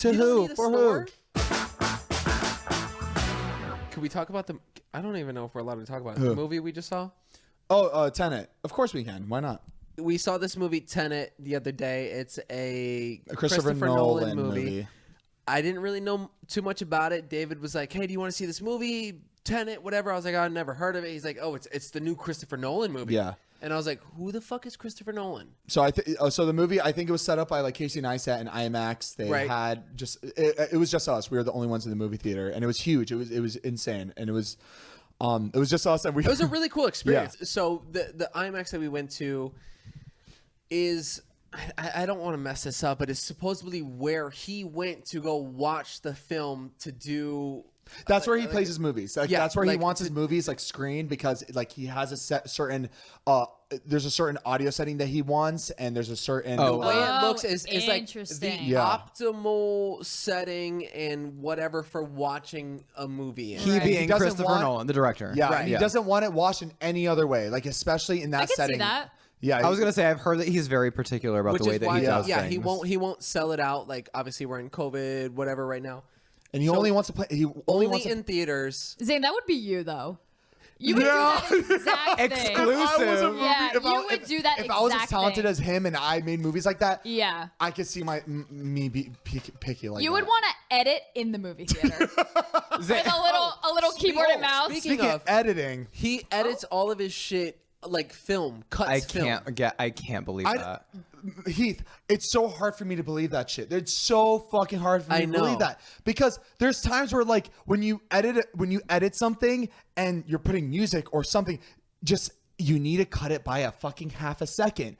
To who? For who? Can we talk about the... I don't even know if we're allowed to talk about it. The movie we just saw? Oh, Tenet. Of course we can. Why not? We saw this movie, Tenet, the other day. It's a Christopher Nolan movie. I didn't really know too much about it. David was like, hey, do you want to see this movie? Tenet, whatever. I was like, I've never heard of it. He's like, oh, it's the new Christopher Nolan movie. Yeah. And I was like, who the fuck is Christopher Nolan? So so the movie, I think it was set up by like Casey Neistat and IMAX. They had just it was just us. We were the only ones in the movie theater, and it was huge. It was insane, and it was just us. And it was a really cool experience. Yeah. So the IMAX that we went to is, I don't want to mess this up, but it's supposedly where he went to go watch the film to do. That's where he plays his movies. That's where he wants his movies screened, because like he has a certain there's a certain audio setting that he wants, and there's a certain the way it looks is like the optimal setting and whatever for watching a movie. He being Christopher Nolan, the director. Yeah, and he doesn't want it watched in any other way, like especially in that setting. See that. Yeah, I was gonna say I've heard that he's very particular about the way that he does things. Yeah, he won't sell it out. Like obviously we're in COVID, whatever right now. And he only wants to play. He only wants in theaters. Zane, that would be you though. You would do that exact thing. Exclusive. Yeah, you would do that. If I was as talented as him and I made movies like that, yeah, I could see me be picky like that. You would want to edit in the movie theater with a little keyboard and mouse. Speaking of editing, he edits all of his shit like film cuts. I can't believe that. Heath, it's so hard for me to believe that shit. It's so fucking hard for me to believe that, because there's times where like when you edit something and you're putting music or something, just you need to cut it by a fucking half a second.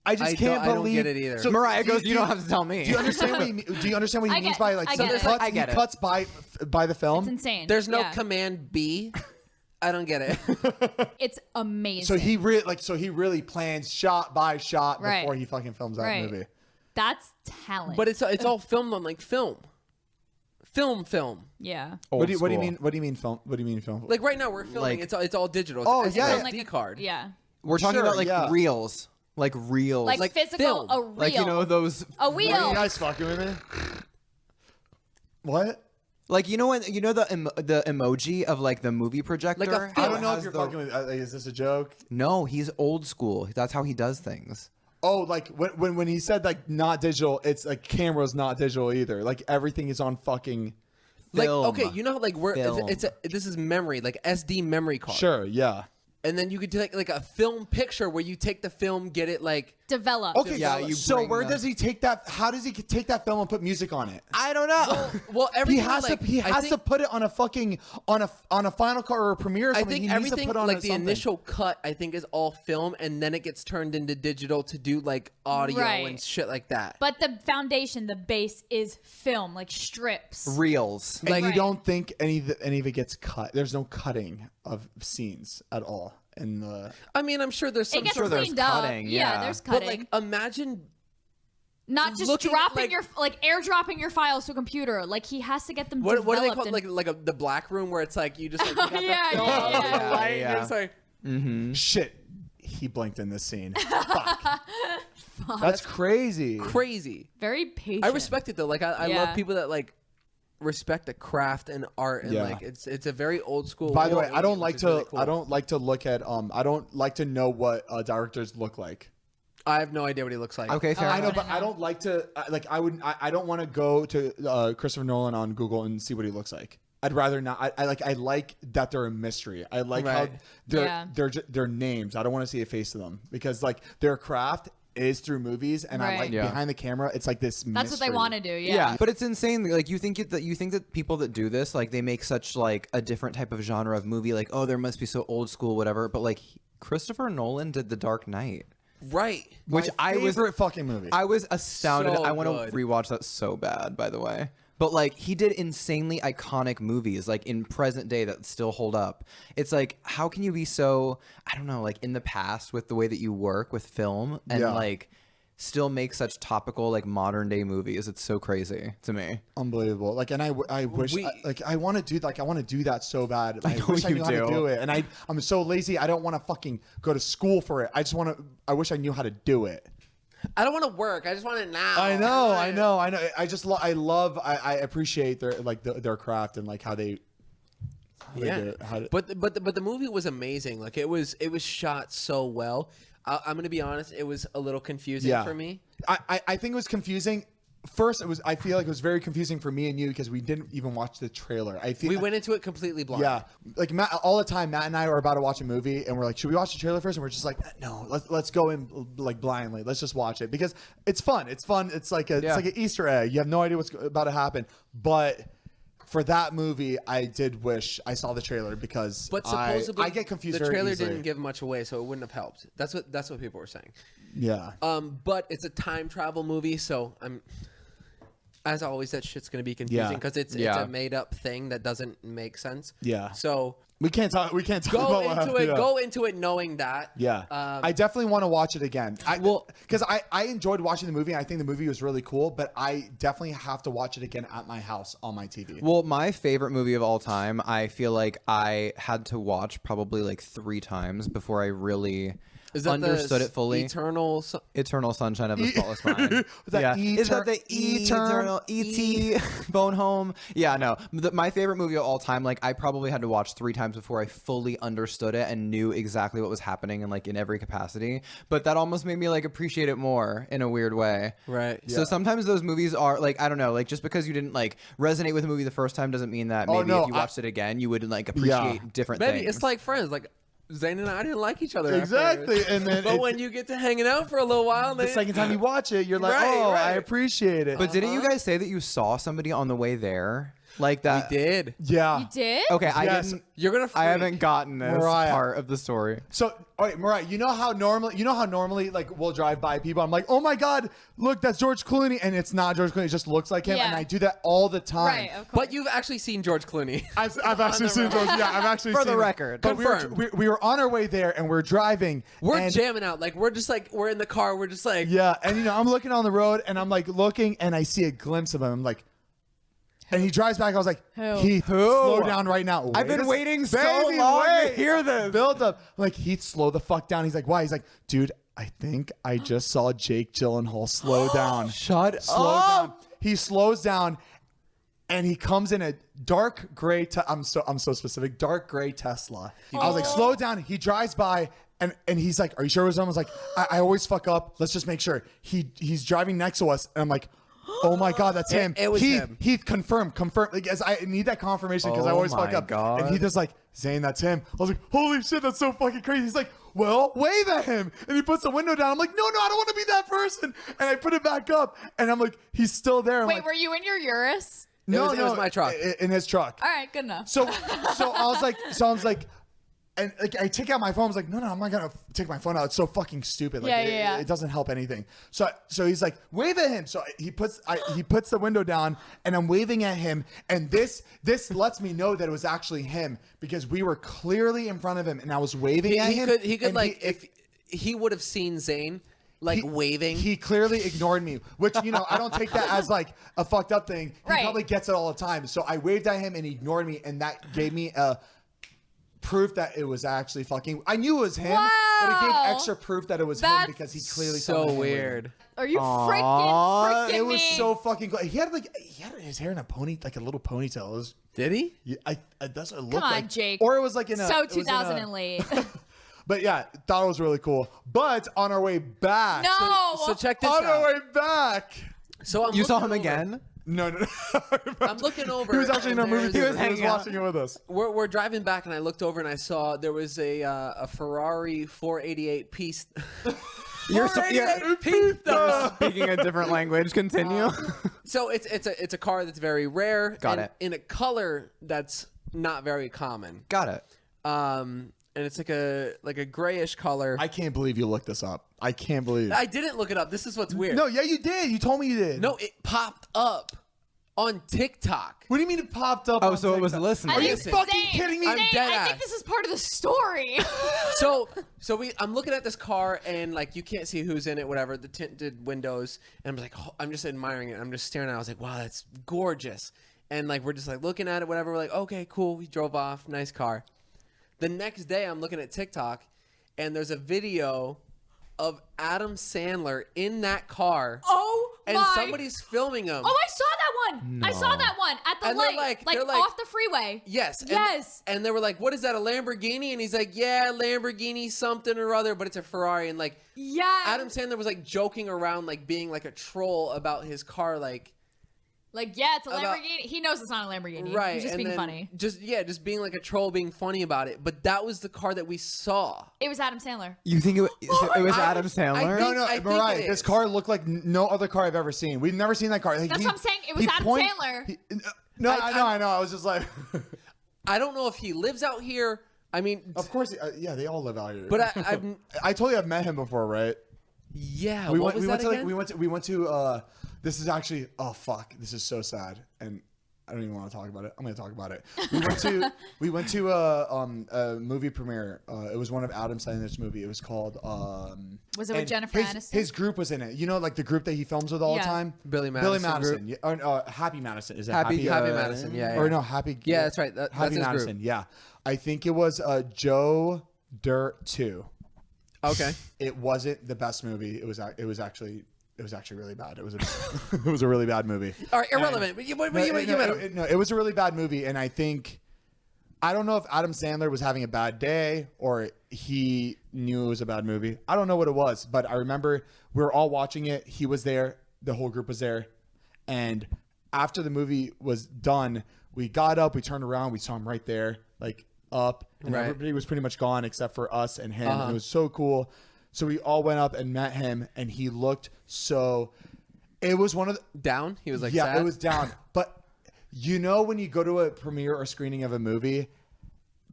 I can't believe. I don't get it either. So Mariah goes, you don't have to tell me. Do you understand what he means by like I get cuts by the film? It's insane. There's no command B. I don't get it. It's amazing. So he really plans shot by shot before he fucking films that movie. That's talent. But it's all filmed on like film. Yeah. What do you mean? What do you mean film? What do you mean film? Like right now we're filming. Like, it's all digital. It's an like SD card. Yeah. We're talking about like reels. Like reels. Like physical, film. a reel. Like, you know, those. A wheel. Are you guys fucking with me? What? Like, you know the emoji of like the movie projector? Like a I don't know if you're fucking with me. Is this a joke? No, he's old school. That's how he does things. Oh, like when he said like not digital, it's like camera's not digital either. Like everything is on fucking film. Like okay, you know like this is memory, like SD memory card. Sure, yeah. And then you could take like a film picture where you take the film, get it like developed. Okay, yeah. So where does he take that? How does he take that film and put music on it? I don't know. Well, everything he has to put it on a fucking on a Final Cut or a Premiere or something. I think everything like the initial cut, I think is all film, and then it gets turned into digital to do like audio and shit like that. But the foundation, the base is film, like strips, reels. And you don't think any of it gets cut? There's no cutting of scenes at all. I mean, I'm sure there's some sort of cutting. Yeah, there's cutting. But like, imagine not just dropping your airdropping your files to a computer. Like he has to get them. What do they call it? The black room where it's like you just like yeah. It's like shit. He blinked in this scene. Fuck. That's crazy. Very patient. I respect it though. Like I love people that like respect the craft and art, and like it's a very old school. By the way, I don't like to look at I don't like to know what directors look like. I have no idea what he looks like. Okay, fair I know, but I don't like to I don't want to go to Christopher Nolan on Google and see what he looks like. I'd rather not. I like that they're a mystery. I like how they're names. I don't want to see a face of them, because like their craft is through movies, and I like behind the camera. It's like this. That's mystery. what they want to do. Yeah, but it's insane. Like you think that people that do this, like they make such like a different type of genre of movie. Like, oh, there must be so old school, whatever. But like Christopher Nolan did The Dark Knight. Right. Which My favorite fucking movie. I was astounded. So I want to rewatch that so bad, by the way. But like he did insanely iconic movies like in present day that still hold up. It's like, how can you be so, I don't know, like in the past with the way that you work with film and like still make such topical like modern day movies? It's so crazy to me. Unbelievable. Like, and I wish I want to do that so bad. I wish I knew how to do it, and I'm so lazy. I don't want to fucking go to school for it. I wish I knew how to do it. I don't want to work. I just want it now. I know. I appreciate their craft and like how they. But the movie was amazing. Like it was shot so well. I'm gonna be honest. It was a little confusing for me. I think it was confusing. First, I feel like it was very confusing for me and you because we didn't even watch the trailer. We went into it completely blind. Yeah, like Matt, all the time, Matt and I are about to watch a movie, and we're like, "Should we watch the trailer first?" And we're just like, "No, let's go in like blindly. Let's just watch it because it's fun. It's fun. It's like it's like an Easter egg. You have no idea what's about to happen." But for that movie, I did wish I saw the trailer because supposedly I get confused. The trailer very easily. didn't give much away, so it wouldn't have helped. That's what people were saying. Yeah. But it's a time travel movie, so as always, that shit's gonna be confusing because it's a made up thing that doesn't make sense. Yeah. So we can't talk. Go into it knowing that. Yeah. I definitely want to watch it again. Because I enjoyed watching the movie. And I think the movie was really cool, but I definitely have to watch it again at my house on my TV. Well, my favorite movie of all time, I feel like I had to watch probably like 3 times before I really understood it fully. Eternal Sunshine of a Spotless Mind. Is that the Eternal E.T. Bone Home? Yeah, no. My favorite movie of all time, like I probably had to watch 3 times before I fully understood it and knew exactly what was happening and like in every capacity. But that almost made me like appreciate it more in a weird way. Right. So sometimes those movies are like, I don't know, like just because you didn't like resonate with a movie the first time doesn't mean that maybe if you watched it again, you would like appreciate different things. Maybe it's like Friends, like Zane and I didn't like each other exactly, and then but when you get to hanging out for a little while, the second time you watch it, you're like, I appreciate it. But didn't you guys say that you saw somebody on the way there? Like that. We did. Yeah. You did? Okay, I didn't. You're gonna. I haven't gotten this part of the story. So, all right, Mariah, you know how normally like we'll drive by people. I'm like, oh my god, look, that's George Clooney, and it's not George Clooney. It just looks like him, and I do that all the time. Right. Of course. But you've actually seen George Clooney. I've actually seen George. Yeah, I've actually for seen the him. record. But confirmed. we were on our way there, and we're driving. We're jamming out. Like we're in the car. We're just like and I'm looking on the road, and I'm like looking, and I see a glimpse of him. I'm like. And he drives back. I was like, Heath, slow down right now. I've been waiting so long to hear this. Build up. I'm like, Heath, slow the fuck down. He's like, why? He's like, dude, I think I just saw Jake Gyllenhaal slow down. Slow down. He slows down, and he comes in a dark gray. I'm so specific. Dark gray Tesla. I was like, slow down. He drives by. And he's like, are you sure it was him? I was like, I always fuck up. Let's just make sure. He's driving next to us. And I'm like, oh my god, that's him. It was him. Heath, confirm. Like, I need that confirmation because I always fuck up. God. And Heath is like, Zane, that's him. I was like, holy shit, that's so fucking crazy. He's like, well, wave at him. And he puts the window down. I'm like, no, I don't want to be that person. And I put it back up. And I'm like, he's still there. Wait, were you in your Urus? No, it was my truck. In his truck. All right, good enough. So I was like, and like I take out my phone. I was like, no, I'm not gonna take my phone out. It's so fucking stupid. Like, it doesn't help anything. So he's like, wave at him. So he puts the window down, and I'm waving at him. And this lets me know that it was actually him because we were clearly in front of him, and I was waving at him. He could like if he would have seen Zane. Like waving. He clearly ignored me, which, I don't take that as like a fucked up thing. He probably gets it all the time. So I waved at him and he ignored me, and that gave me proof that it was actually fucking. I knew it was him, but it gave extra proof that it was him because he clearly saw so weird. Are you freaking It was me? so fucking good. He had his hair in a like a little ponytail. Did he? Yeah, that's what it looked Come on, like. Jake. Or it was like in a so 2008. But yeah, thought it was really cool. But on our way back, so check this out. On our way back, so you saw him again. No. I'm looking over. He was actually in our movie theater. He was watching it with us. We're driving back, and I looked over and I saw there was a Ferrari 488 piece. You're speaking a different language. Continue. So it's a car that's very rare. Got it. In a color that's not very common. Got it. And it's like a grayish color. I can't believe you looked this up. I can't believe. I didn't look it up. This is what's weird. No, yeah, you did. You told me you did. No, it popped up on TikTok. What do you mean it popped up? Oh, so it was listening. Are you fucking kidding me? I'm dead I ass. think this is part of the story. So I'm looking at this car, and like you can't see who's in it, whatever. The tinted windows, and I'm like, I'm just admiring it. I'm just staring at it. I was like, wow, that's gorgeous. And like we're just like looking at it, whatever. We're like, okay, cool. We drove off. Nice car. The next day, I'm looking at TikTok, and there's a video of Adam Sandler in that car. Oh and my. somebody's filming him. Oh, I saw that one. No. I saw that one at the And light, they're like off the freeway. Yes. Yes. And they were like, what is that, a Lamborghini? And he's like, yeah, Lamborghini something or other, but it's a Ferrari. And like, Yeah. Adam Sandler was like joking around, like being like a troll about his car, like, yeah, it's a Lamborghini. He knows it's not a Lamborghini. right. He's just and being then funny. Just being like a troll, being funny about it. But that was the car that we saw. It was Adam Sandler. You think it was Adam I Sandler? think- No, I think Mariah, it this is. car looked like no other car I've ever seen. We've never seen that car. Like, That's what I'm saying. It was Adam Sandler. No, I know. I was just like, I don't know if he lives out here. I mean, of course, yeah, they all live out here. but I told you I've met him before, right? yeah. We what went. was that again? We went to. This is actually. Oh fuck! This is so sad, and I don't even want to talk about it. I'm going to talk about it. We went to a movie premiere. It was one of Adam Sandler's movie. It was called. Was it with Jennifer Aniston? His group was in it. You know, like the group that he films with all the Yeah. time. Billy Madison group. Yeah, or, Happy Madison. Is it Happy Madison. Yeah, Or yeah. no, Happy. Yeah, that's right. That's Happy his group. Madison. Yeah, I think it was Joe Dirt 2. Okay. It wasn't the best movie. It was actually really bad. It was it was a really bad movie. All right, irrelevant. But It was a really bad movie, and I don't know if Adam Sandler was having a bad day or he knew it was a bad movie. I don't know what it was, but I remember we were all watching it. He was there. The whole group was there. And after the movie was done, we got up, we turned around, we saw him right there, like up, and Right. everybody was pretty much gone except for us and him. And it was so cool. So we all went up and met him, and he looked so. It was one of the. down. He was like, Yeah, sad. it was down. But you know, when you go to a premiere or screening of a movie,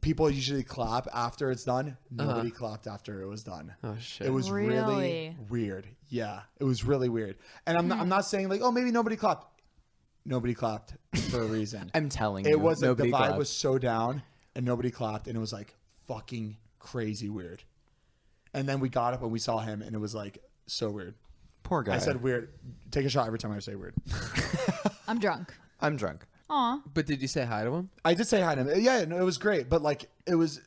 people usually clap after it's done. Nobody clapped after it was done. Oh shit. It was really Really? weird. Yeah, it was really weird. And I'm not saying like, oh, maybe nobody clapped. Nobody clapped for a reason. I'm telling you. It was like the nobody vibe clapped. was so down, and nobody clapped, and it was like fucking crazy weird. And then we got up and we saw him, and it was like so weird. Poor guy. I said weird. Take a shot every time I say weird. I'm drunk. I'm drunk. Aw. But did you say hi to him? I did say hi to him. Yeah, no, it was great, but like it was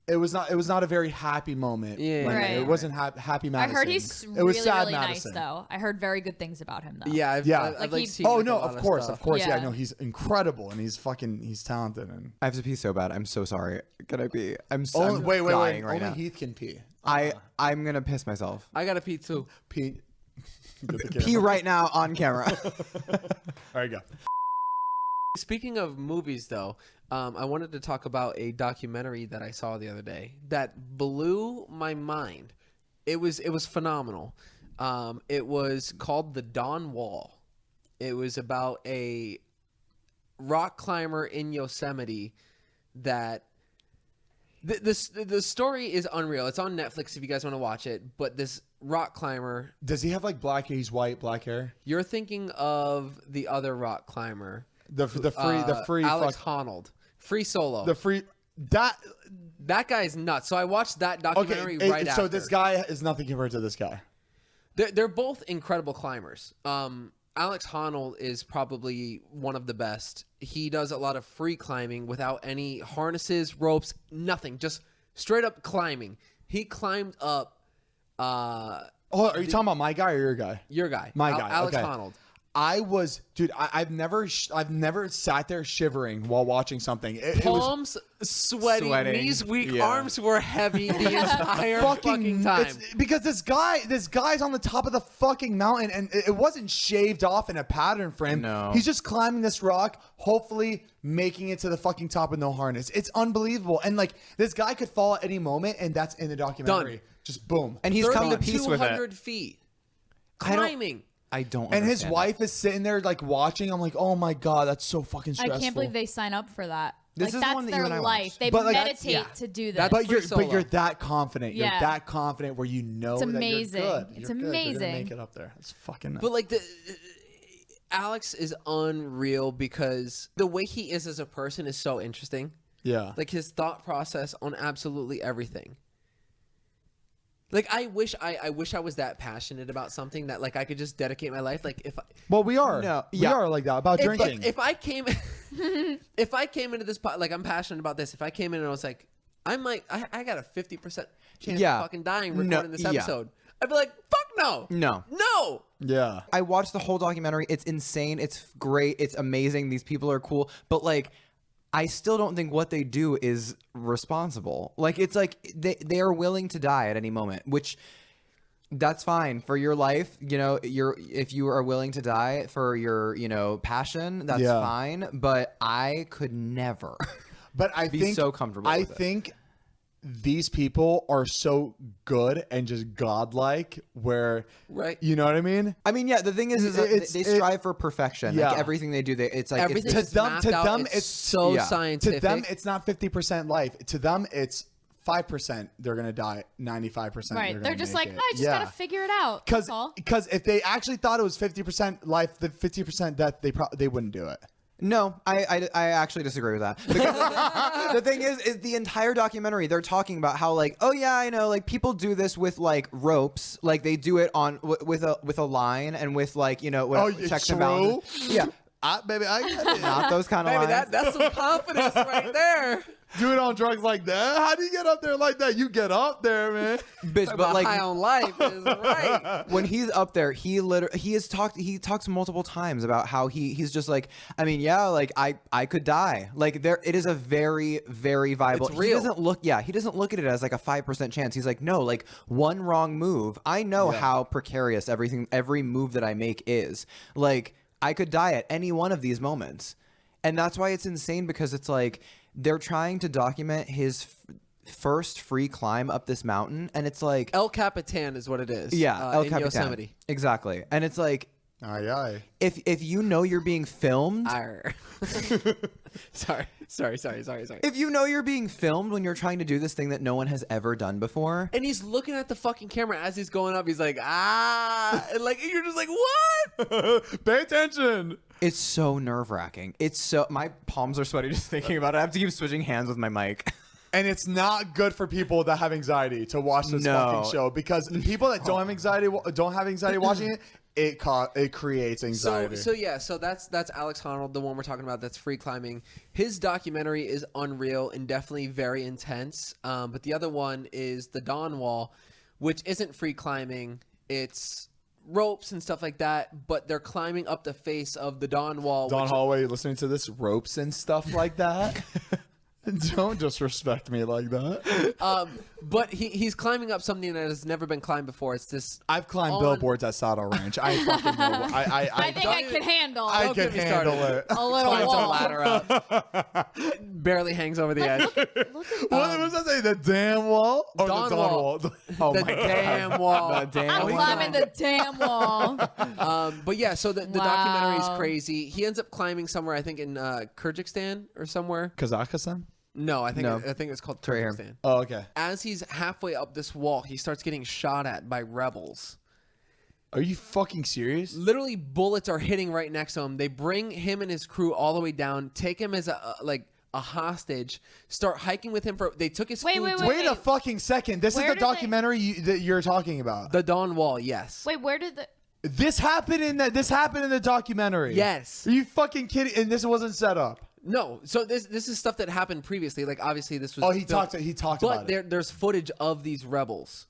not a very happy moment. Yeah. when Right. It wasn't happy I Madison. heard he's It really, was sad really Madison. nice, though. I heard very good things about him, though. Yeah. Yeah. I've Like, seen Oh like, a no, lot of course. stuff. Yeah, Yeah. no, he's incredible and he's talented and. I have to pee so bad. I'm so sorry. Can I pee? I'm so Oh, I'm wait. dying right Only now. Heath can pee. I'm gonna piss myself. I got to pee too. Pee. Pee right now on camera. There you go. Speaking of movies, though, I wanted to talk about a documentary that I saw the other day that blew my mind. It was phenomenal. It was called The Dawn Wall. It was about a rock climber in Yosemite that the story is unreal. It's on Netflix if you guys want to watch it. But this rock climber, Does he have like black? He's white, black hair. you're thinking of the other rock climber, The free Alex fuck, Honnold, Free Solo. the free that. That guy's nuts. So I watched that documentary Okay, right after. so this guy is nothing compared to this guy. They're both incredible climbers. Alex Honnold is probably one of the best. He does a lot of free climbing without any harnesses, ropes, nothing. Just straight up climbing. He climbed up Oh, are you talking about my guy or your guy? your guy. My guy, Alex okay. Honnold. Dude, I've never sat there shivering while watching something. It was Palms sweating, knees weak, arms were heavy the entire fucking time. because this guy's on the top of the fucking mountain, and it wasn't shaved off in a pattern for him. No. He's just climbing this rock, hopefully making it to the fucking top with no harness. It's unbelievable. And like this guy could fall at any moment, and that's in the documentary. Done. Just boom. And he's come to peace with 3,200 it. feet. I don't- Climbing. I don't. And his understand wife is sitting there like watching. I'm like, oh my god, that's so fucking stressful. I can't believe they sign up for that. This like, is that's one that you their and I life. watched. They But, like, meditate that's- to do that's- that. But you're that confident. You're Yeah. that confident where you know It's that amazing. you're good. It's You're good. You're gonna amazing. make it up there. It's fucking nuts. But like Alex is unreal because the way he is as a person is so interesting. yeah. Like his thought process on absolutely everything. Like I wish I was that passionate about something that like I could just dedicate my life. Like Well, we are. No, We yeah. are like that about drinking. if I came if I came into this like I'm passionate about this. If I came in and I was like I got a 50% chance Yeah. of fucking dying No, recording this yeah. episode. I'd be like, fuck No. no. Yeah. I watched the whole documentary. It's insane. It's great. It's amazing. These people are cool. But like, I still don't think what they do is responsible. Like, it's like they are willing to die at any moment, which that's fine for your life. You know, if you are willing to die for your, passion, that's fine. But I could never But I be think so comfortable with it. I think these people are so good and just godlike where you know what I mean? I mean, yeah, the thing is that they strive for perfection. Yeah. Like everything they do, it's like Everything it's, is mapped out. It's so scientific. To them, it's not 50% life. To them, it's 5%. They're gonna die. 95%. Right. They're just like, I just gotta figure it out. Because if they actually thought it was 50% life, the 50% death, they wouldn't do it. No, I actually disagree with that. Because the thing is the entire documentary, they're talking about how like, oh yeah, I know, like people do this with like ropes, like they do it on with a line and with like checks and balances. Yeah, baby, I get it. Not those kind of Baby, lines. that's some confidence right there. Do it on drugs like that? How do you get up there like that? You get up there, man. Bitch, but like high on life is right. When he's up there, he talks multiple times about how he's just like, I mean, yeah, like I could die. Like it is a very, very viable. It's real. He doesn't look at it as like a 5% chance. He's like, no, like one wrong move. I know how precarious every move that I make is. Like I could die at any one of these moments. And that's why it's insane, because it's like they're trying to document his first free climb up this mountain, and it's like El Capitan is what it is. Yeah, El Capitan. Yosemite. Exactly. And it's like, aye. If you know you're being filmed, sorry. If you know you're being filmed when you're trying to do this thing that no one has ever done before, and he's looking at the fucking camera as he's going up, he's like, and like you're just like, what? Pay attention. It's so nerve-wracking. My palms are sweaty just thinking about it. I have to keep switching hands with my mic. And it's not good for people that have anxiety to watch this fucking show, because people that don't have anxiety watching it creates anxiety. So that's Alex Honnold, the one we're talking about. That's free climbing. His documentary is unreal and definitely very intense. But the other one is the Dawn Wall, which isn't free climbing. It's ropes and stuff like that, but they're climbing up the face of the Dawn Wall. Don Holloway, listening to this, ropes and stuff like that. Don't disrespect me like that. But he's climbing up something that has never been climbed before. It's this. I've climbed billboards at Saddle Ranch. I fucking know. I think I could handle. I can handle it. A little Climbs a wall. ladder up. Barely hangs over the edge. What was I saying? The damn wall or Dawn the Dawn Wall? Oh the damn wall. The damn I'm wall. climbing the damn wall. But yeah, so the documentary is crazy. He ends up climbing somewhere, I think in Kyrgyzstan or somewhere. Kazakhstan? No, I think it's called Kyrgyzstan. Oh, okay. As he's halfway up this wall, he starts getting shot at by rebels. Are you fucking serious? Literally, bullets are hitting right next to him. They bring him and his crew all the way down, take him as a hostage, start hiking with him they took his food. Wait a fucking second. This is the documentary that you're talking about. The Dawn Wall, yes. Wait, where did This happened in the documentary. Yes. Are you fucking kidding? And this wasn't set up. No, so this is stuff that happened previously. Like obviously this was. Oh, he talked about it. But there's footage of these rebels,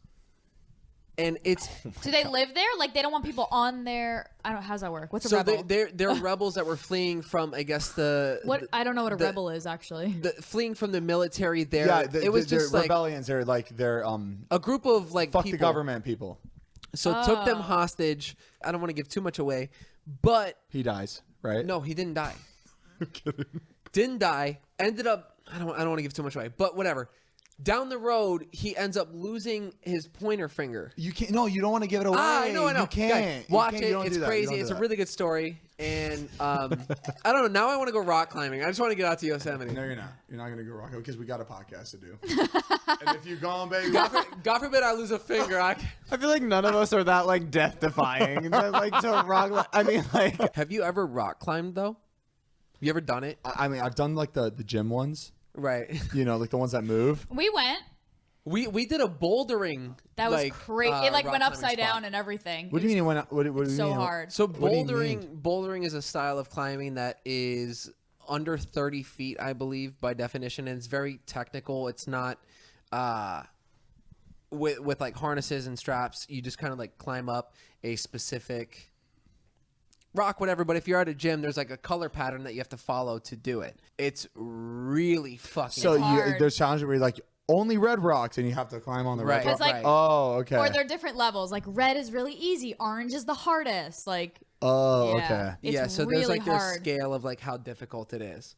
and it's. Do they live there? Like they don't want people on their. I don't. How's that work? What's a rebel? They're rebels that were fleeing from, I guess What I don't know what a rebel is actually. Fleeing from the military there. Yeah, it was just like rebellions. They're a group of like fuck people. the government people. So took them hostage. I don't want to give too much away, but he dies, right? No, he didn't die. I'm kidding. Didn't die. Ended up. I don't want to give too much away, but whatever. Down the road, he ends up losing his pointer finger. You can't. No, you don't want to give it away. I know. You can't. Guys, watch it. It's crazy. It's a really good story. And I don't know. Now I want to go rock climbing. I just want to get out to Yosemite. No, you're not. You're not going to go rock because we got a podcast to do. And if you're gone, baby. God forbid I lose a finger. I feel like none of us are that like death defying. Like to rock. I mean, like. Have you ever rock climbed though? You ever done it? I mean, I've done like the gym ones. Right. You know, like the ones that move. We went. We did a bouldering. That was crazy. It like went upside down and everything. What do you mean? What do you so mean? hard. So bouldering is a style of climbing that is under 30 feet, I believe, by definition, and it's very technical. It's not. with like harnesses and straps. You just kind of like climb up a specific rock, whatever. But if you're at a gym, there's like a color pattern that you have to follow to do it. It's really fucking hard. There's challenges where you're like, only red rocks, and you have to climb on the red rock. Like, oh, okay. Or they're different levels. Like red is really easy. Orange is the hardest. Like, okay. It's so really there's like hard. their scale of like how difficult it is.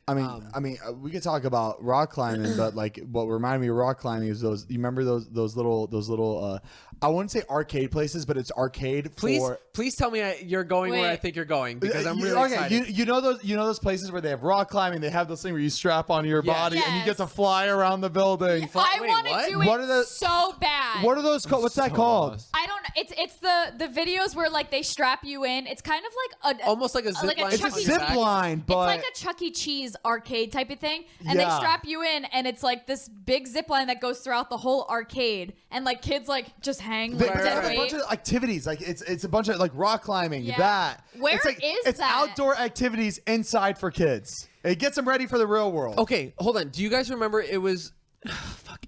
I mean, we could talk about rock climbing, but like what reminded me of rock climbing is those. You remember those little I wouldn't say arcade places, but it's arcade. Please tell me you're going where I think you're going, because I'm really excited. You know those places where they have rock climbing. They have this thing where you strap onto your body and you get to fly around the building. I want to do it so bad. What are those called? What's that called? I don't know. It's the videos where like they strap you in. It's kind of like almost like a zip line. It's a zip line, but it's like a Chuck E. Cheese arcade type of thing, and they strap you in, and it's like this big zip line that goes throughout the whole arcade, and like kids like just hang. They have a bunch of activities, like it's a bunch of like rock climbing. That where it's like, is it's that? outdoor activities inside for kids. It gets them ready for the real world. Okay, hold on. Do you guys remember it was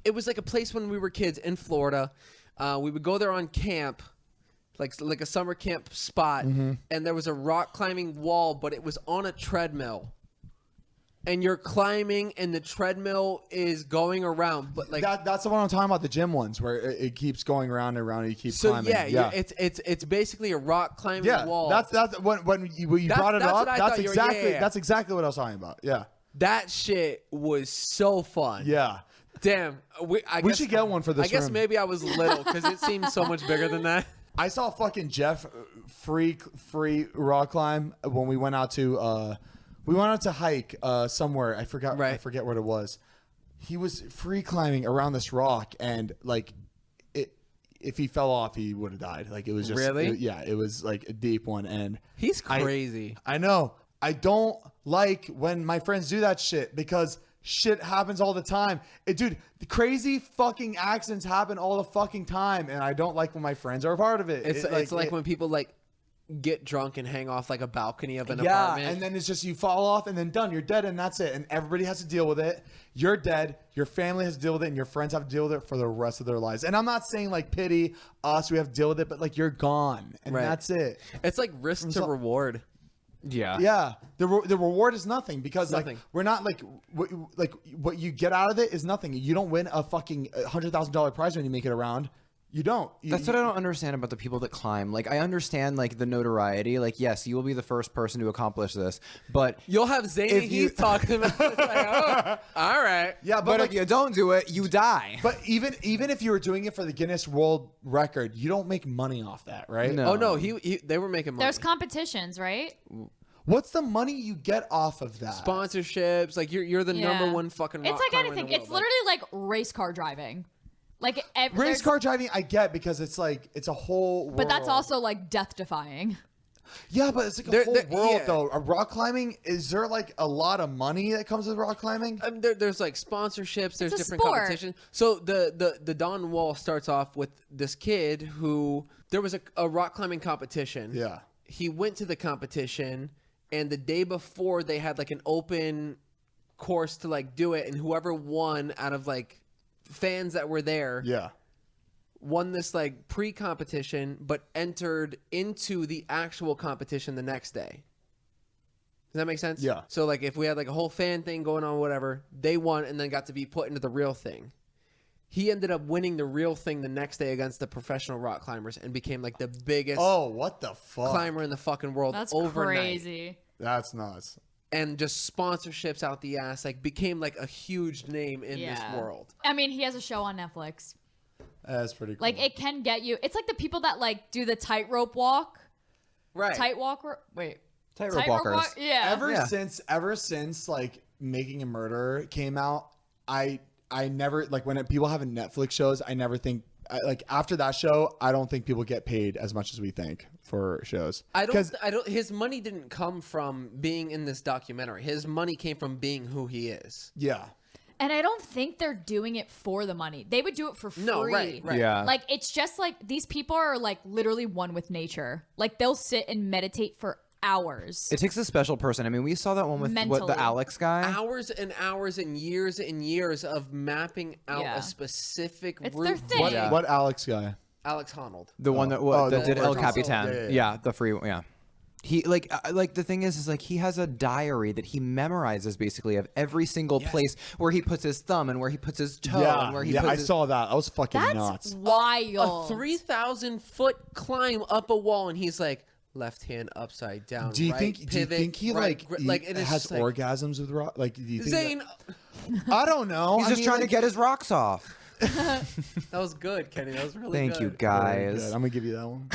it was like a place when we were kids in Florida. We would go there on camp, like a summer camp spot, and there was a rock climbing wall, but it was on a treadmill. And you're climbing, and the treadmill is going around, but like that's the one I'm talking about. The gym ones where it keeps going around and around, and you keep climbing. Yeah, it's basically a rock climbing wall. That's when you brought it up. That's exactly what I was talking about. Yeah, that shit was so fun. Yeah. Damn, we should get one for this. I guess room. maybe I was little because it seemed so much bigger than that. I saw fucking Jeff free rock climb when we went out to. We went out to hike somewhere. I forget what it was. He was free climbing around this rock, and like, if he fell off, he would have died. Like it was just it was like a deep one, and he's crazy. I know. I don't like when my friends do that shit because shit happens all the time. Dude, the crazy fucking accidents happen all the fucking time, and I don't like when my friends are a part of it. It's like when people like get drunk and hang off like a balcony of an apartment. And then it's just you fall off and then done. You're dead and that's it. And everybody has to deal with it. You're dead. Your family has to deal with it, and your friends have to deal with it for the rest of their lives. And I'm not saying like pity us, we have to deal with it, but like you're gone and that's it. It's like risk to reward. Yeah. The reward is nothing because like we're not like what you get out of it is nothing. You don't win a fucking $100,000 prize when you make it around. You don't. That's what I don't understand about the people that climb. Like, I understand, like, the notoriety. Like, yes, you will be the first person to accomplish this, but you'll have Zane and Heath talking about it. It's like, oh, all right. Yeah, but like, if you don't do it, you die. But even if you were doing it for the Guinness World Record, you don't make money off that, right? No. Oh, no. They were making money. There's competitions, right? What's the money you get off of that? Sponsorships. Like, you're the number one fucking rock It's like climber anything. in the world. It's literally like race car driving. Like race car driving, I get because it's like it's a whole world. But that's also like death defying. Yeah, but it's like a whole world though. Rock climbing, is there like a lot of money that comes with rock climbing? There's like sponsorships. There's different competitions. So the Dawn Wall starts off with this kid who there was a rock climbing competition. Yeah, he went to the competition, and the day before they had like an open course to like do it, and whoever won out of like fans that were there won this like pre-competition but entered into the actual competition the next day. Does that make sense? Yeah. So like if we had like a whole fan thing going on, whatever, they won and then got to be put into the real thing. He ended up winning the real thing the next day against the professional rock climbers and became like the biggest what the fuck climber in the fucking world. That's overnight. Crazy. That's nuts. And just sponsorships out the ass, like became like a huge name in this world. I mean, he has a show on Netflix. That's pretty cool. Like it can get you. It's like the people that like do the tightrope walk. Right. Tightrope walkers. Yeah. Ever since like Making a Murderer came out, I never like when people have Netflix shows, I never think like after that show, I don't think people get paid as much as we think for shows. I don't. His money didn't come from being in this documentary. His money came from being who he is. Yeah. And I don't think they're doing it for the money. They would do it for free. No, right. Yeah. Like it's just like these people are like literally one with nature. Like they'll sit and meditate for hours. It takes a special person. I mean, we saw that one with the Alex guy. Hours and hours and years of mapping out a specific it's route. Their thing. What Alex guy? Alex Honnold. The one that did El Capitan. Yeah, the free one. Yeah. He like the thing is like he has a diary that he memorizes basically of every single place where he puts his thumb and where he puts his toe and where he puts I saw that. I was fucking That's nuts. wild. A 3,000-foot climb up a wall, and he's like left hand upside down. Do you right, think? pivot, Do you think he right, it has like, orgasms with rock? Like, do you think Zane? I don't know. He's just trying to get his rocks off. That was good, Kenny. That was really good. Thank you, guys. I'm gonna give you that one.